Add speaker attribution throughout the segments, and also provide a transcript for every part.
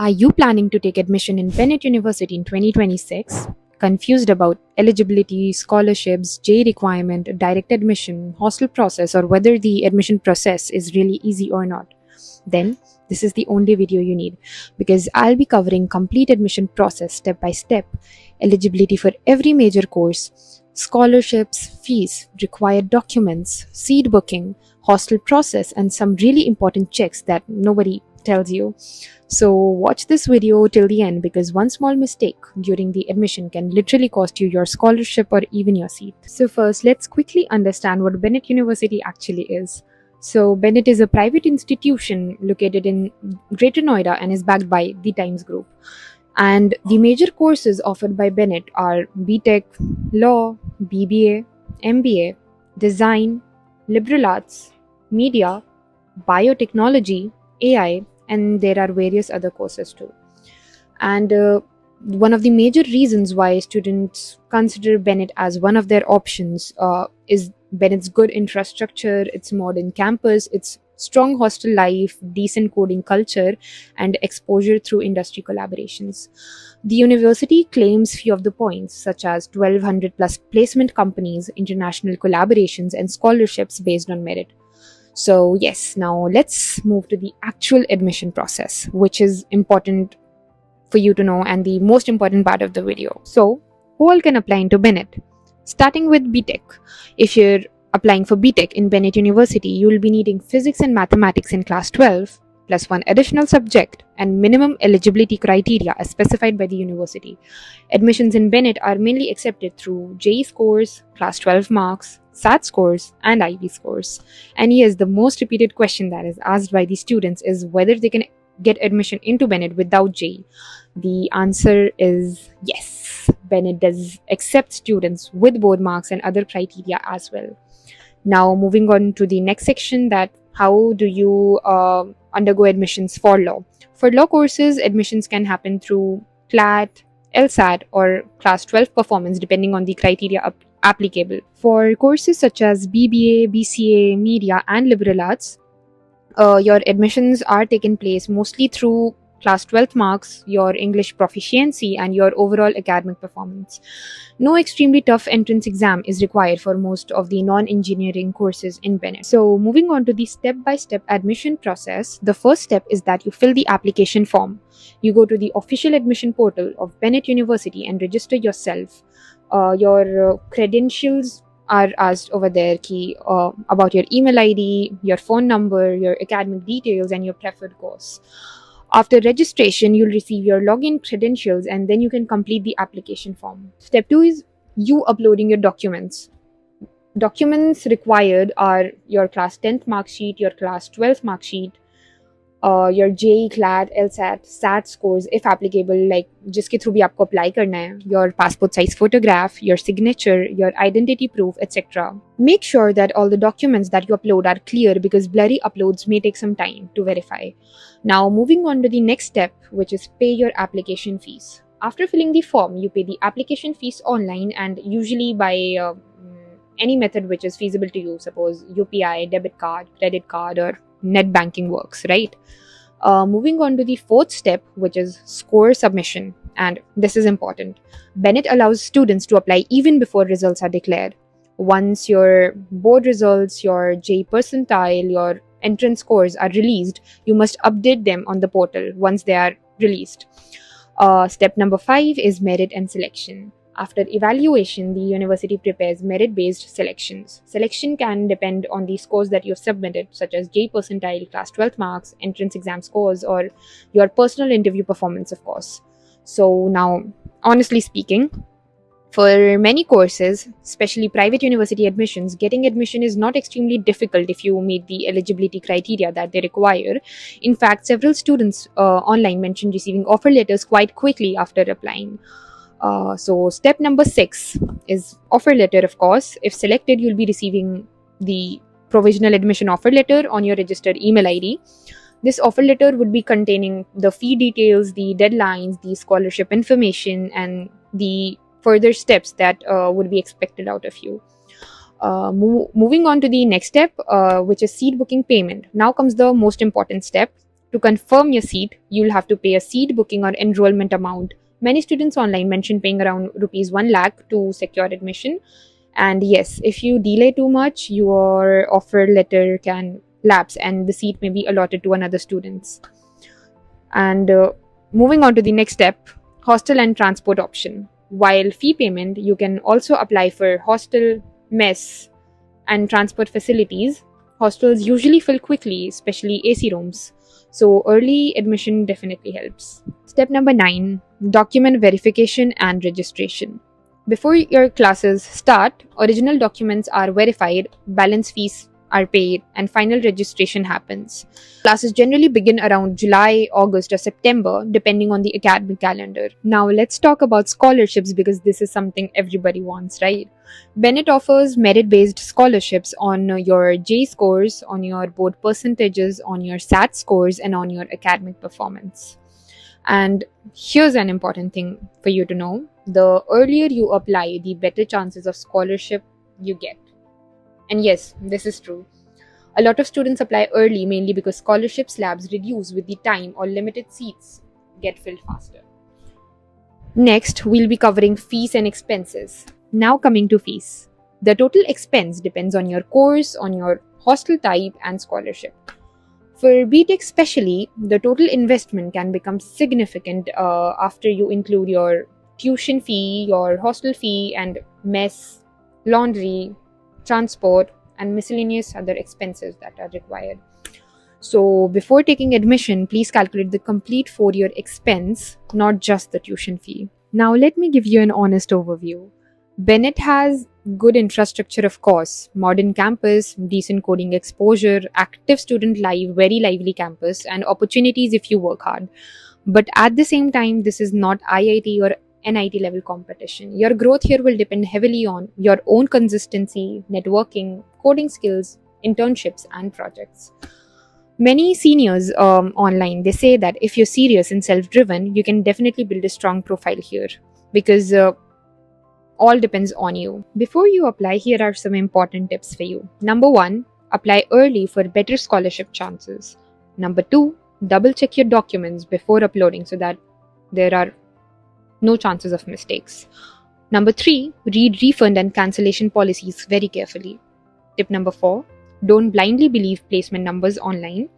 Speaker 1: Are you planning to take admission in Bennett University in 2026? Confused about eligibility, scholarships, J requirement, direct admission, hostel process, or whether the admission process is really easy or not? Then this is the only video you need, because I'll be covering complete admission process step by step, eligibility for every major course, scholarships, fees, required documents, seat booking, hostel process, and some really important checks that nobody tells you. So watch this video till the end, because one small mistake during the admission can literally cost you your scholarship or even your seat. So first, let's quickly understand what Bennett University actually is. So Bennett is a private institution located in Greater Noida and is backed by the Times Group. And the major courses offered by Bennett are BTech, Law, BBA, MBA, Design, Liberal Arts, Media, Biotechnology, AI, and there are various other courses too. And one of the major reasons why students consider Bennett as one of their options is Bennett's good infrastructure, its modern campus, its strong hostel life, decent coding culture, and exposure through industry collaborations. The university claims few of the points, such as 1200 plus placement companies, international collaborations, and scholarships based on merit. So yes, now let's move to the actual admission process, which is important for you to know and the most important part of the video. So who all can apply into Bennett? Starting with BTech. If you're applying for BTech in Bennett University, you will be needing physics and mathematics in class 12 plus one additional subject and minimum eligibility criteria as specified by the university. Admissions in Bennett are mainly accepted through JEE scores, class 12 marks, SAT scores, and IB scores. And yes, the most repeated question that is asked by the students is whether they can get admission into Bennett without JEE. The answer is yes. Bennett does accept students with board marks and other criteria as well. Now moving on to the next section, that how do you undergo admissions for law. For law courses, admissions can happen through CLAT, LSAT, or class 12 performance depending on the criteria applicable. For courses such as BBA, BCA, Media, and Liberal Arts, your admissions are taken place mostly through class 12 marks, your English proficiency, and your overall academic performance. No extremely tough entrance exam is required for most of the non-engineering courses in Bennett. So moving on to the step-by-step admission process, the first step is that you fill the application form. You go to the official admission portal of Bennett University and register yourself. Your credentials are asked over there, about your email ID, your phone number, your academic details, and your preferred course. After registration, you'll receive your login credentials and then you can complete the application form. Step 2 is you uploading your documents. Documents required are your class 10th mark sheet, your class 12th mark sheet, your JEE, CLAT, LSAT, SAT scores if applicable, like जिसके through भी आपको apply करना है, your passport size photograph, your signature, your identity proof, etc. Make sure that all the documents that you upload are clear, because blurry uploads may take some time to verify. Now moving on to the next step, which is pay your application fees. After filling the form, you pay the application fees online and usually by any method which is feasible to you. Suppose UPI, debit card, credit card, or net banking works, right? Moving on to the fourth step, which is score submission. And this is important. Bennett allows students to apply even before results are declared. Once your board results, your JEE percentile, your entrance scores are released, you must update them on the portal once they are released. Step number 5 is merit and selection. After evaluation, the university prepares merit-based selections. Selection can depend on the scores that you've submitted, such as JEE percentile, class 12 marks, entrance exam scores, or your personal interview performance, of course. So now, honestly speaking, for many courses, especially private university admissions, getting admission is not extremely difficult if you meet the eligibility criteria that they require. In fact, several students online mentioned receiving offer letters quite quickly after applying. So step number 6 is offer letter, of course. If selected, you'll be receiving the provisional admission offer letter on your registered email ID. This offer letter would be containing the fee details, the deadlines, the scholarship information, and the further steps that would be expected out of you. Moving on to the next step, which is seat booking payment. Now comes the most important step. To confirm your seat, you'll have to pay a seat booking or enrollment amount. Many students online mention paying around rupees 1 lakh to secure admission. And yes, if you delay too much, your offer letter can lapse and the seat may be allotted to another students. And moving on to the next step, hostel and transport option. While fee payment, you can also apply for hostel, mess, and transport facilities. Hostels usually fill quickly, especially AC rooms. So early admission definitely helps. Step number 9, document verification and registration. Before your classes start, original documents are verified, balance fees are paid, and final registration happens. Classes generally begin around July, August, or September, depending on the academic calendar. Now, let's talk about scholarships because this is something everybody wants, right? Bennett offers merit based scholarships on your J scores, on your board percentages, on your SAT scores, and on your academic performance. And here's an important thing for you to know: the earlier you apply, the better chances of scholarship you get. And yes, this is true. A lot of students apply early mainly because scholarship slabs reduce with the time or limited seats get filled faster. Next, we'll be covering fees and expenses. Now, coming to fees. The total expense depends on your course, on your hostel type, and scholarship. For BTech especially, the total investment can become significant after you include your tuition fee, your hostel fee, and mess, laundry, transport, and miscellaneous other expenses that are required. So, before taking admission, please calculate the complete 4-year expense, not just the tuition fee. Now, let me give you an honest overview. Bennett has good infrastructure, of course, modern campus, decent coding exposure, active student life, very lively campus, and opportunities if you work hard. But at the same time, this is not IIT or NIT level competition. Your growth here will depend heavily on your own consistency, networking, coding skills, internships, and projects. Many seniors online, they say that if you're serious and self-driven, you can definitely build a strong profile here because all depends on you. Before you apply, here are some important tips for you. Number 1, apply early for better scholarship chances. Number 2, double check your documents before uploading so that there are no chances of mistakes. Number 3, read refund and cancellation policies very carefully. Tip number 4, don't blindly believe placement numbers online.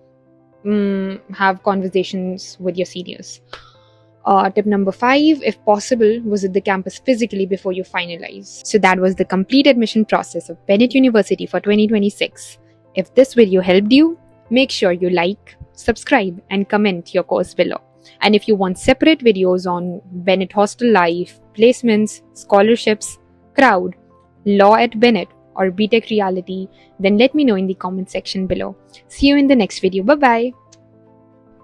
Speaker 1: Have conversations with your seniors. Tip number 5, if possible, visit the campus physically before you finalize. So that was the complete admission process of Bennett University for 2026. If this video helped you, make sure you like, subscribe, and comment your course below. And if you want separate videos on Bennett hostel life, placements, scholarships, crowd, law at Bennett, or BTech reality, then let me know in the comment section below. See you in the next video. Bye-bye.